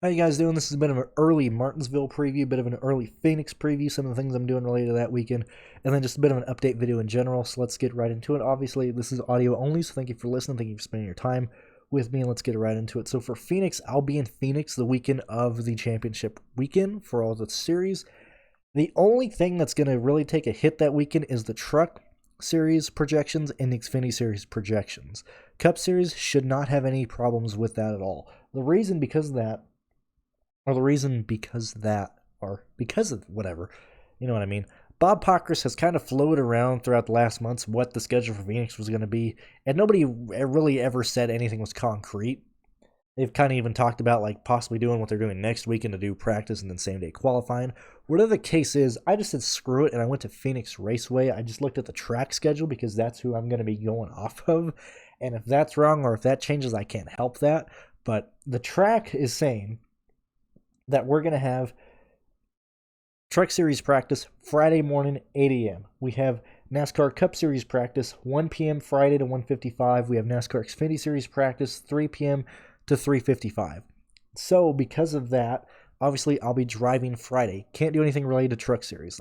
How you guys doing? This has been an early Martinsville preview, a bit of an early Phoenix preview, some of the things I'm doing related to that weekend, and then just a bit of an update video in general. So let's get right into it. Obviously, this is audio only, so thank you for listening. Thank you for spending your time with me, and let's get right into it. So for Phoenix, I'll be in Phoenix the weekend of the championship weekend for all the series. The only thing that's going to really take a hit that weekend is the Truck Series projections and the Xfinity Series projections. Cup Series should not have any problems with that at all. The reason because of that, or because of whatever, you know what I mean. Bob Pockris has kind of floated around throughout the last months what the schedule for Phoenix was going to be, and nobody really ever said anything was concrete. They've kind of even talked about like possibly doing what they're doing next weekend to do practice and then same day qualifying. Whatever the case is, I just said screw it and I went to Phoenix Raceway. I just looked at the track schedule because that's who I'm going to be going off of. And if that's wrong or if that changes, I can't help that. But the track is saying that we're going to have Truck Series practice Friday morning, 8 a.m. We have NASCAR Cup Series practice 1 p.m. Friday to 1:55. We have NASCAR Xfinity Series practice 3 p.m. to 3:55. So because of that, obviously I'll be driving Friday. Can't do anything related to Truck Series.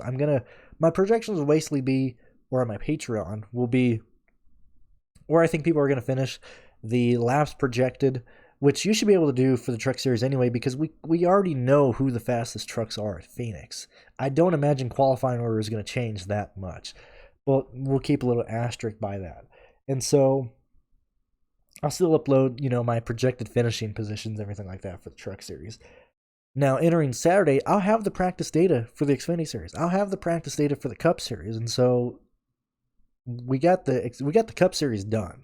My projections will basically be, or on my Patreon, will be where I think people are going to finish, the laps projected, which you should be able to do for the Truck Series anyway, because we already know who the fastest trucks are at Phoenix. I don't imagine qualifying order is going to change that much, but we'll keep a little asterisk by that. And so I'll still upload, my projected finishing positions, everything like that for the Truck Series. Now, entering Saturday, I'll have the practice data for the Xfinity Series. I'll have the practice data for the Cup Series, and so we got the Cup Series done.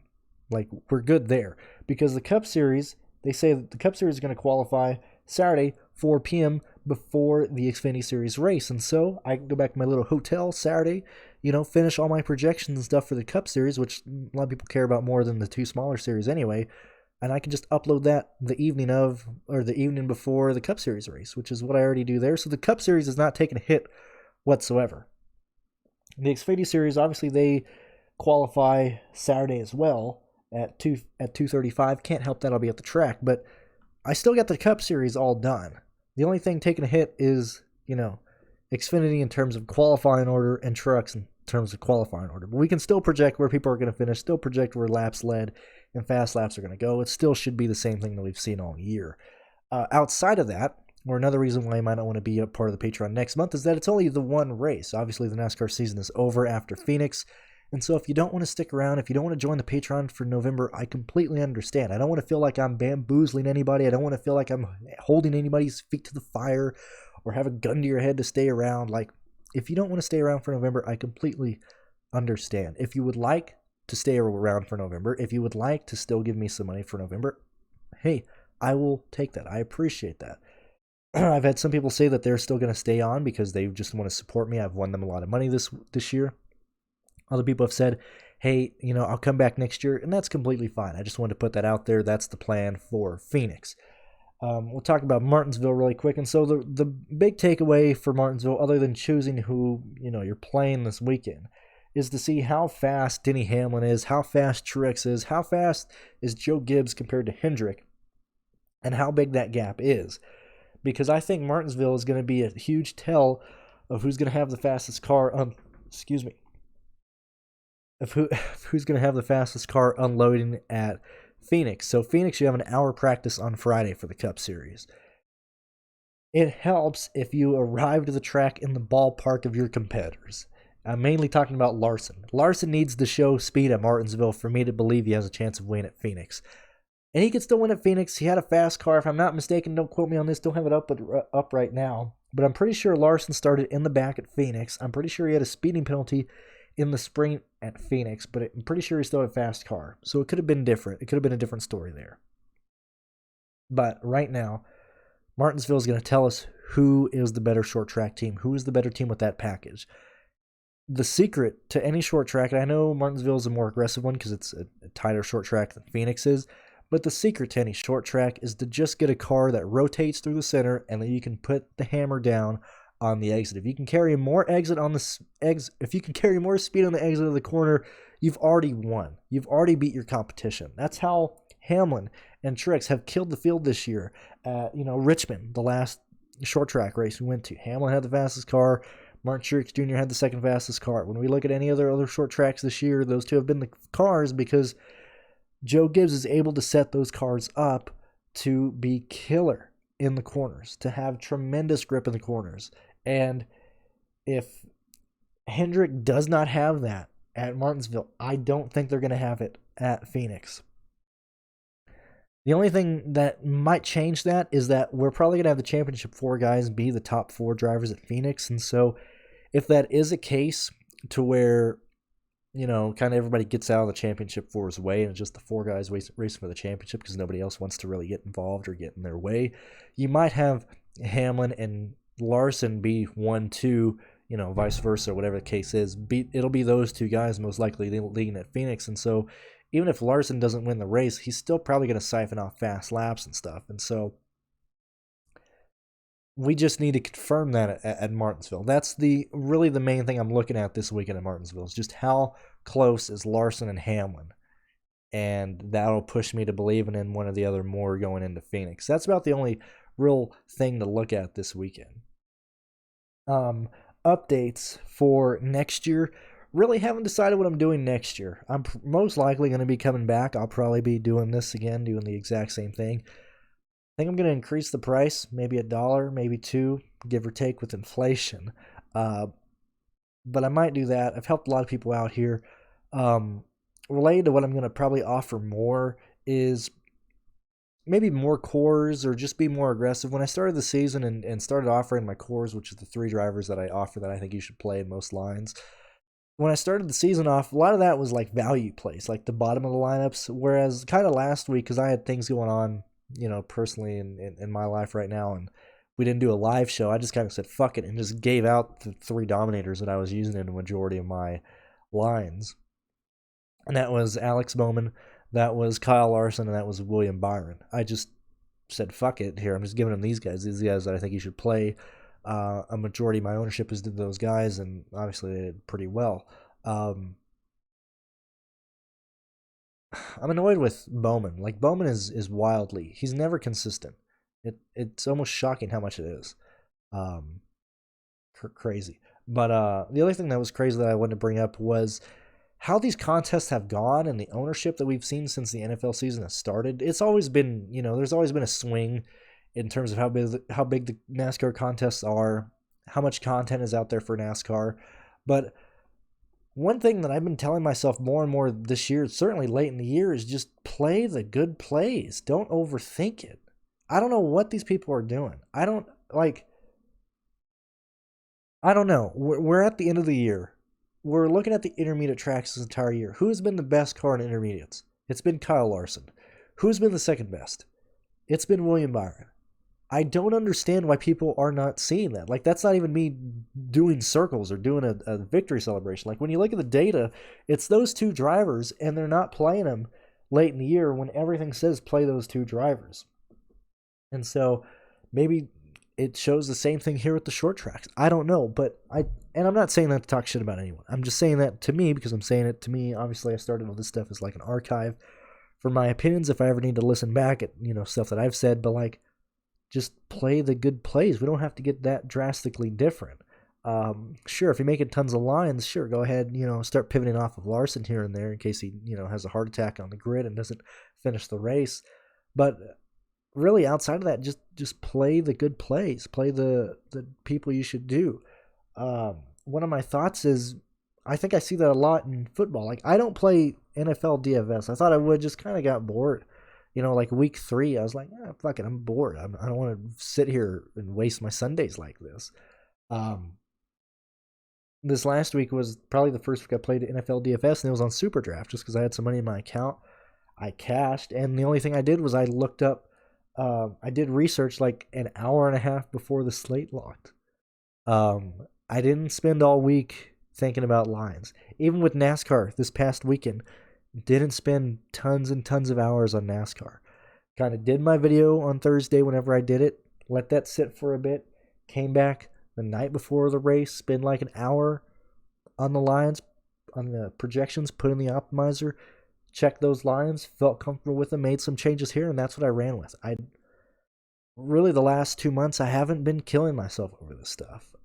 Like, we're good there because the Cup Series, they say that the Cup Series is going to qualify Saturday, 4 p.m. before the Xfinity Series race. And so I can go back to my little hotel Saturday, finish all my projections and stuff for the Cup Series, which a lot of people care about more than the two smaller series anyway. And I can just upload that the evening before the Cup Series race, which is what I already do there. So the Cup Series is not taking a hit whatsoever. The Xfinity Series, obviously, they qualify Saturday as well at 2:35. Can't help that, I'll be at the track, but I still got the Cup Series all done. The only thing taking a hit is, Xfinity in terms of qualifying order and trucks in terms of qualifying order. But we can still project where people are going to finish, still project where laps led and fast laps are going to go. It still should be the same thing that we've seen all year. Outside of that, or another reason why you might not want to be a part of the Patreon next month, is that it's only the one race. Obviously, the NASCAR season is over after Phoenix. And so if you don't want to stick around, if you don't want to join the Patreon for November, I completely understand. I don't want to feel like I'm bamboozling anybody. I don't want to feel like I'm holding anybody's feet to the fire or have a gun to your head to stay around. Like, if you don't want to stay around for November, I completely understand. If you would like to stay around for November, if you would like to still give me some money for November, hey, I will take that. I appreciate that. I've had some people say that they're still going to stay on because they just want to support me. I've won them a lot of money this year. Other people have said, hey, I'll come back next year, and that's completely fine. I just wanted to put that out there. That's the plan for Phoenix. We'll talk about Martinsville really quick. And so the big takeaway for Martinsville, other than choosing who, you're playing this weekend, is to see how fast Denny Hamlin is, how fast Truex is, how fast is Joe Gibbs compared to Hendrick, and how big that gap is. Because I think Martinsville is going to be a huge tell of who's going to have the fastest car, who's going to have the fastest car unloading at Phoenix. So Phoenix, you have an hour practice on Friday for the Cup Series. It helps if you arrive to the track in the ballpark of your competitors. I'm mainly talking about Larson. Larson needs to show speed at Martinsville for me to believe he has a chance of winning at Phoenix. And he could still win at Phoenix. He had a fast car. If I'm not mistaken, don't quote me on this. Don't have it up right now. But I'm pretty sure Larson started in the back at Phoenix. I'm pretty sure he had a speeding penalty in the sprint at Phoenix, but I'm pretty sure he still had a fast car. So it could have been different. It could have been a different story there. But right now, Martinsville is going to tell us who is the better short track team, who is the better team with that package. The secret to any short track, and I know Martinsville is a more aggressive one because it's a tighter short track than Phoenix is, but the secret to any short track is to just get a car that rotates through the center and then you can put the hammer down on the exit. If you can carry more if you can carry more speed on the exit of the corner, you've already won. You've already beat your competition. That's how Hamlin and Truex have killed the field this year. Richmond, the last short track race we went to, Hamlin had the fastest car. Martin Truex Jr. had the second fastest car. When we look at any other short tracks this year, those two have been the cars because Joe Gibbs is able to set those cars up to be killer in the corners, to have tremendous grip in the corners. And if Hendrick does not have that at Martinsville, I don't think they're going to have it at Phoenix. The only thing that might change that is that we're probably going to have the championship 4 guys be the top 4 drivers at Phoenix. And so if that is a case to where, kind of everybody gets out of the championship 4's way and it's just the 4 guys racing for the championship because nobody else wants to really get involved or get in their way, you might have Hamlin and Larson be 1, 2, vice versa, whatever the case is. It'll be those 2 guys most likely leading at Phoenix. And so even if Larson doesn't win the race, he's still probably going to siphon off fast laps and stuff. And so we just need to confirm that at Martinsville. That's really the main thing I'm looking at this weekend at Martinsville is just how close is Larson and Hamlin. And that'll push me to believing in one or the other more going into Phoenix. That's about the only real thing to look at this weekend. Updates for next year. Really haven't decided what I'm doing next year. I'm most likely going to be coming back. I'll probably be doing this again, doing the exact same thing. I think I'm going to increase the price, maybe $1, maybe $2, give or take with inflation. But I might do that. I've helped a lot of people out here. Related to what I'm going to probably offer more is maybe more cores or just be more aggressive. When I started the season and started offering my cores, which is the 3 drivers that I offer that I think you should play in most lines, when I started the season off, a lot of that was like value plays, like the bottom of the lineups, whereas kind of last week, because I had things going on, personally in my life right now, and we didn't do a live show, I just kind of said, fuck it, and just gave out the 3 dominators that I was using in the majority of my lines. And that was Alex Bowman, that was Kyle Larson, and that was William Byron. I just said, fuck it, here, I'm just giving them these guys that I think you should play. A majority of my ownership is to those guys, and obviously they did pretty well. I'm annoyed with Bowman. Like, Bowman is wildly. He's never consistent. It's almost shocking how much it is. Crazy. But the other thing that was crazy that I wanted to bring up was how these contests have gone and the ownership that we've seen since the NFL season has started. It's always been, there's always been a swing in terms of how big the NASCAR contests are, how much content is out there for NASCAR. But one thing that I've been telling myself more and more this year, certainly late in the year, is just play the good plays. Don't overthink it. I don't know what these people are doing. I don't know. We're at the end of the year. We're looking at the intermediate tracks this entire year. Who's been the best car in intermediates? It's been Kyle Larson. Who's been the second best? It's been William Byron. I don't understand why people are not seeing that. Like, that's not even me doing circles or doing a victory celebration. Like, when you look at the data, it's those 2 drivers, and they're not playing them late in the year when everything says play those 2 drivers. And so maybe it shows the same thing here with the short tracks. I don't know, but I'm not saying that to talk shit about anyone. I'm just saying that to me because I'm saying it to me. Obviously, I started all this stuff as like an archive for my opinions if I ever need to listen back at, stuff that I've said, but like, just play the good plays. We don't have to get that drastically different. Sure, if you're making tons of lines, sure, go ahead, start pivoting off of Larson here and there in case he, has a heart attack on the grid and doesn't finish the race. But really, outside of that, just play the good plays. Play the people you should do. One of my thoughts is, I think I see that a lot in football. Like, I don't play NFL DFS. I thought I would, just kind of got bored. Like week 3, I was like, fuck it, I'm bored. I don't want to sit here and waste my Sundays like this. This last week was probably the first week I played NFL DFS, and it was on Super Draft just because I had some money in my account. I cashed, and the only thing I did was I looked up, I did research like an hour and a half before the slate locked. I didn't spend all week thinking about lines. Even with NASCAR this past weekend, didn't spend tons and tons of hours on NASCAR. Kind of did my video on Thursday whenever I did it, let that sit for a bit, came back the night before the race, spend like an hour on the lines, on the projections, put in the optimizer, checked those lines, felt comfortable with them, made some changes here, and that's what I ran with. I really, the last 2 months, I haven't been killing myself over this stuff.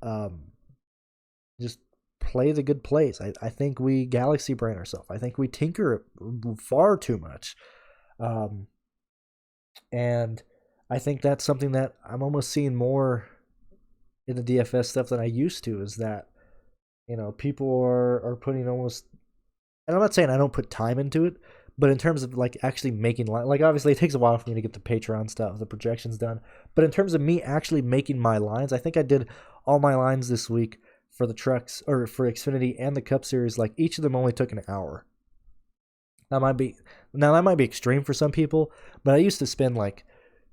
Just play the good plays. I think we galaxy brain ourselves. I think we tinker far too much. And I think that's something that I'm almost seeing more in the DFS stuff than I used to, is that, people are putting almost, and I'm not saying I don't put time into it, but in terms of like actually making, like obviously it takes a while for me to get the Patreon stuff, the projections done, but in terms of me actually making my lines, I think I did all my lines this week for the trucks, or for Xfinity and the Cup Series. Like each of them only took an hour. That might be extreme for some people, but I used to spend like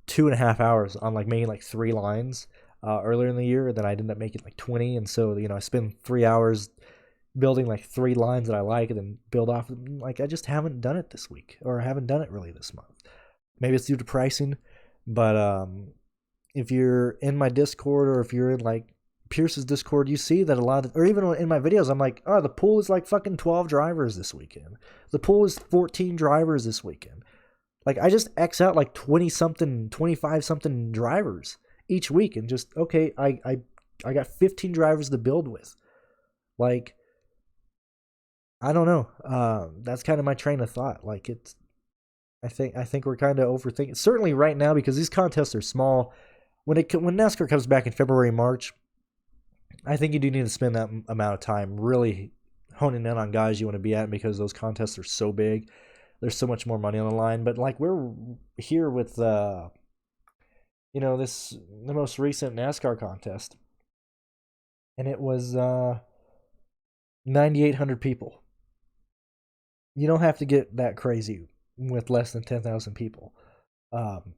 2.5 hours on like making like 3 lines earlier in the year. Then I ended up making like 20, and so I spend 3 hours building like 3 lines that I like, and then build off. Like I just haven't done it this week, or I haven't done it really this month. Maybe it's due to pricing, but if you're in my Discord, or if you're in like Pierce's Discord, you see that a lot of, or even in my videos, I'm like, oh, the pool is like fucking 12 drivers this weekend. The pool is 14 drivers this weekend. Like I just X out like 20 something, 25 something drivers each week, and just, okay, I got 15 drivers to build with. Like, I don't know. That's kind of my train of thought. Like I think we're kind of overthinking. Certainly right now, because these contests are small. When NASCAR comes back in February, March, I think you do need to spend that amount of time really honing in on guys you want to be at, because those contests are so big. There's so much more money on the line. But like we're here with the most recent NASCAR contest, and it was 9,800 people. You don't have to get that crazy with less than 10,000 people.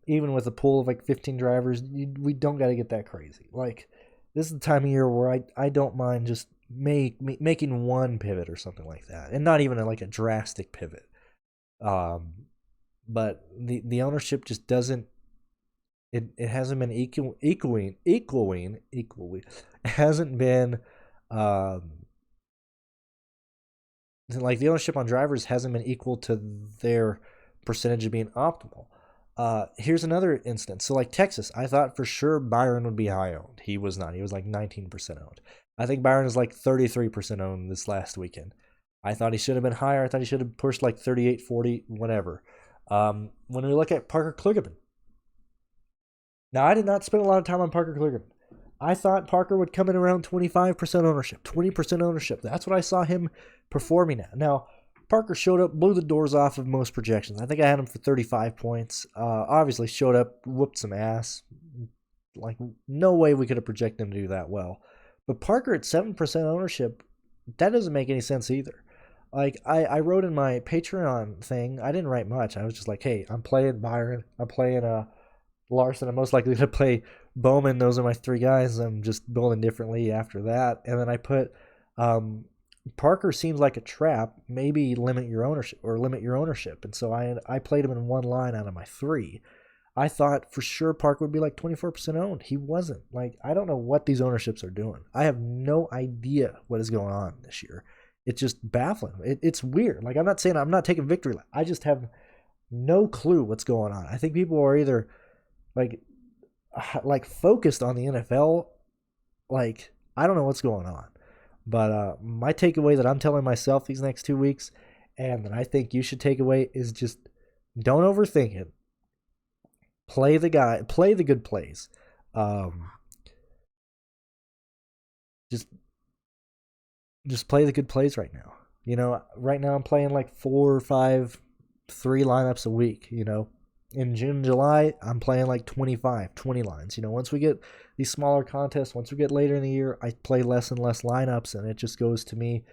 Even with a pool of like 15 drivers, we don't got to get that crazy. Like, this is the time of year where I don't mind just making one pivot or something like that, and not even like a drastic pivot. But the ownership just doesn't. It hasn't been equaling. It hasn't been like the ownership on drivers hasn't been equal to their percentage of being optimal. Here's another instance. So like Texas, I thought for sure Byron would be high owned. He was not. He was like 19% owned. I think Byron is like 33% owned this last weekend. I thought he should have been higher. I thought he should have pushed like 38, 40, whatever. When we look at Parker Kligerman. Now, I did not spend a lot of time on Parker Kligerman. I thought Parker would come in around 25% ownership, 20% ownership. That's what I saw him performing at. Now, Parker showed up, blew the doors off of most projections. I think I had him for 35 points. Obviously showed up, whooped some ass. Like, no way we could have projected him to do that well. But Parker at 7% ownership, that doesn't make any sense either. Like, I wrote in my Patreon thing, I didn't write much. I was just like, hey, I'm playing Byron. I'm playing Larson. I'm most likely to play Bowman. Those are my 3 guys. I'm just building differently after that. And then I put Parker seems like a trap. Maybe limit your ownership. And so I played him in 1 line out of my 3. I thought for sure Parker would be like 24% owned. He wasn't. Like, I don't know what these ownerships are doing. I have no idea what is going on this year. It's just baffling. It's weird. Like, I'm not saying I'm not taking victory lap. I just have no clue what's going on. I think people are either like focused on the NFL. Like, I don't know what's going on. But my takeaway that I'm telling myself these next 2 weeks, and that I think you should take away, is just don't overthink it. Play the good plays. Just play the good plays right now. Right now I'm playing like 4 or 5, 3 lineups a week. In June, July, I'm playing like 25, 20 lines. Once we get these smaller contests, once we get later in the year, I play less and less lineups, and it just goes to me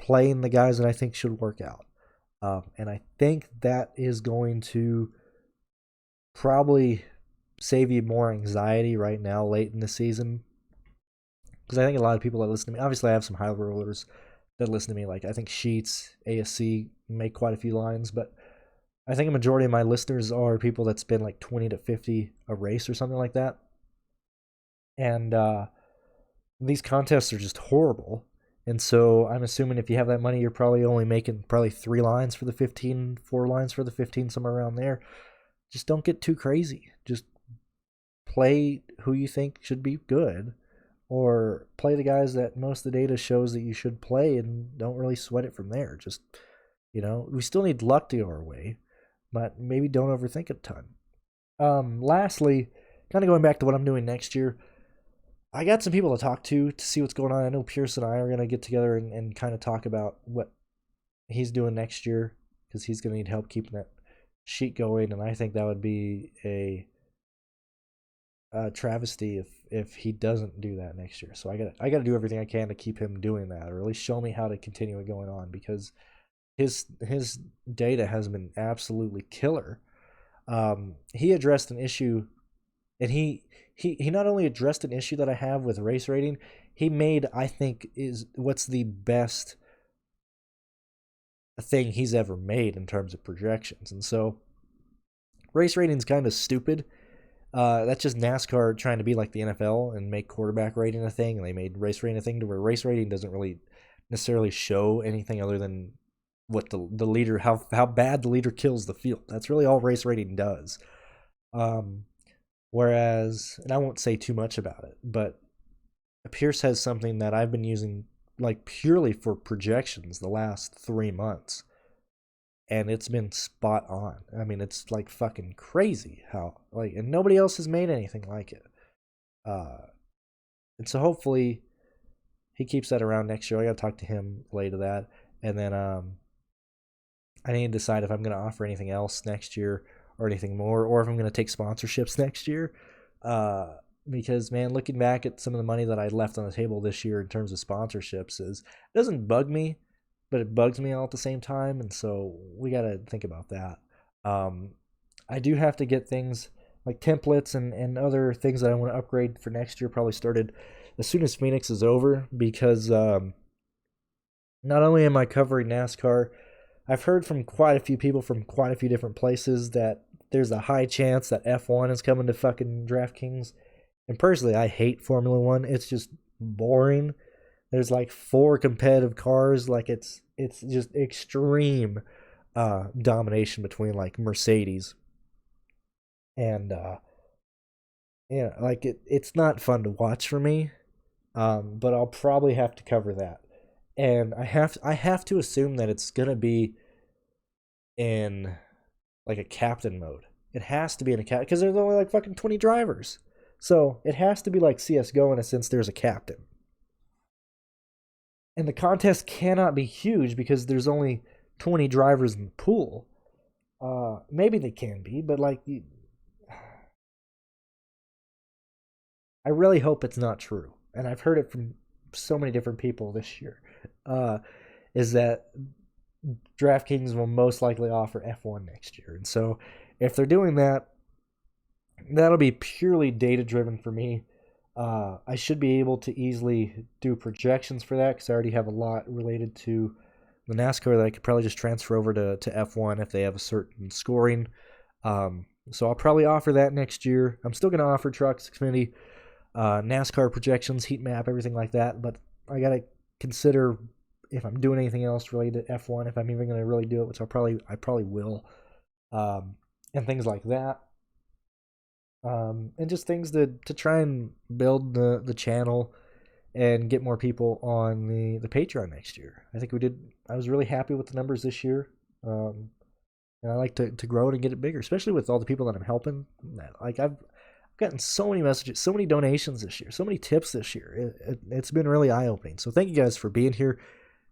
playing the guys that I think should work out. And I think that is going to probably save you more anxiety right now, late in the season. Because I think a lot of people that listen to me, obviously I have some high rollers that listen to me. Like, I think Sheets, ASC make quite a few lines, but I think a majority of my listeners are people that spend like 20 to 50 a race or something like that. And these contests are just horrible. And so I'm assuming if you have that money, you're probably only making probably 3 lines for the 15, 4 lines for the 15, somewhere around there. Just don't get too crazy. Just play who you think should be good, or play the guys that most of the data shows that you should play, and don't really sweat it from there. Just, we still need luck to go our way, but maybe don't overthink it a ton. Lastly, kind of going back to what I'm doing next year, I got some people to talk to see what's going on. I know Pierce and I are going to get together and kind of talk about what he's doing next year, because he's going to need help keeping that sheet going, and I think that would be a travesty if he doesn't do that next year. So I got to do everything I can to keep him doing that, or at least show me how to continue it going on, because his data has been absolutely killer. He addressed an issue, and he not only addressed an issue that I have with race rating, he made, I think, is what's the best thing he's ever made in terms of projections. And so race rating's kind of stupid. That's just NASCAR trying to be like the NFL and make quarterback rating a thing, and they made race rating a thing to where race rating doesn't really necessarily show anything other than what the leader, how bad the leader kills the field. That's really all race rating does. Whereas, and I won't say too much about it, but Pierce has something that I've been using like purely for projections the last 3 months, and it's been spot on. I mean, it's like fucking crazy how, like, and nobody else has made anything like it. And so hopefully he keeps that around next year. I got to talk to him later that, and then I need to decide if I'm going to offer anything else next year or anything more, or if I'm going to take sponsorships next year. Because, man, looking back at some of the money that I left on the table this year in terms of sponsorships, it doesn't bug me, but it bugs me all at the same time, and so we got to think about that. I do have to get things like templates and other things that I want to upgrade for next year, probably started as soon as Phoenix is over, because not only am I covering NASCAR, I've heard from quite a few people from quite a few different places that there's a high chance that F1 is coming to fucking DraftKings. And personally, I hate Formula One. It's just boring. There's like 4 competitive cars. Like it's just extreme domination between like Mercedes. And like it's not fun to watch for me. But I'll probably have to cover that. And I have to assume that it's gonna be in like a captain mode. It has to be in a captain, because there's only like fucking 20 drivers. So it has to be like CSGO in a sense. There's a captain. And the contest cannot be huge because there's only 20 drivers in the pool. Maybe they can be, but like, I really hope it's not true. And I've heard it from so many different people this year. Is that DraftKings will most likely offer F1 next year. And so if they're doing that, that'll be purely data driven for me. I should be able to easily do projections for that, because I already have a lot related to the NASCAR that I could probably just transfer over to F1 if they have a certain scoring. So I'll probably offer that next year. I'm still going to offer trucks, Xfinity, NASCAR projections, heat map, everything like that. But I got to consider if I'm doing anything else related to F1, if I'm even going to really do it, which I probably will, and things like that. And just things to try and build the channel and get more people on the Patreon next year. I think I was really happy with the numbers this year. And I like to grow it and get it bigger, especially with all the people that I'm helping. Like I've gotten so many messages, so many donations this year, so many tips this year. It's been really eye-opening. So thank you guys for being here.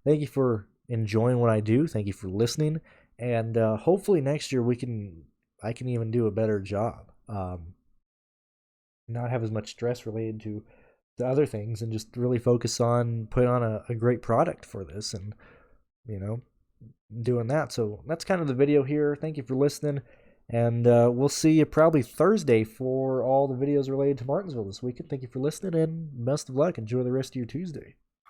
Thank you for enjoying what I do. Thank you for listening. And hopefully next year I can even do a better job. Not have as much stress related to other things, and just really focus on putting on a great product for this, and doing that. So that's kind of the video here. Thank you for listening, and we'll see you probably Thursday for all the videos related to Martinsville this weekend. Thank you for listening, and best of luck. Enjoy the rest of your Tuesday.